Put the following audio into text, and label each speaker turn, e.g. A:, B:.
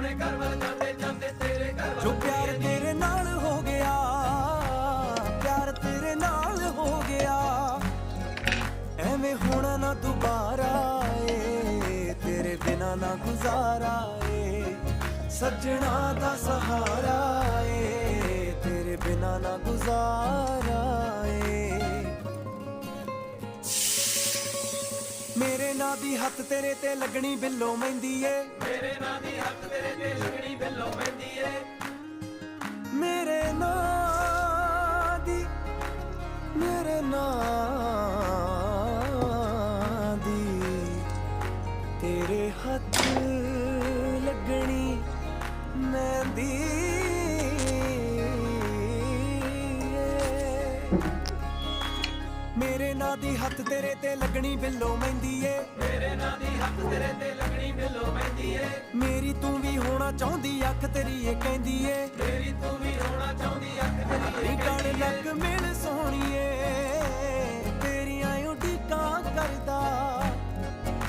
A: अपने घर वाल जाते जाते तेरे घर
B: जो प्यार तेरे नाल हो गया, प्यार तेरे नाल हो गया, एवें होना ना दोबारा ए, तेरे बिना ना गुजारा ए, सजना दा सहारा ए, तेरे बिना ना गुजारा ए। मेरे नां दी हत्थ तेरे ते लगनी बिल्लो मेहंदी ए,
A: मेरे नां दी हत्थ तेरे ते लगनी बिल्लो मेहंदी ए,
B: मेरे नां दी, मेरे नां दी तेरे हत्थ लगनी मेहंदी मेरे नां दी हत्थ तेरे ते लगनी बिल्लो मेहंदी ए,
A: मेरे नां दी हत्थ तेरे ते लगनी बिल्लो मेहंदी ए,
B: मेरी तू भी होना चाहुंदी अख तेरी ए कहंदी ए,
A: मेरी तू भी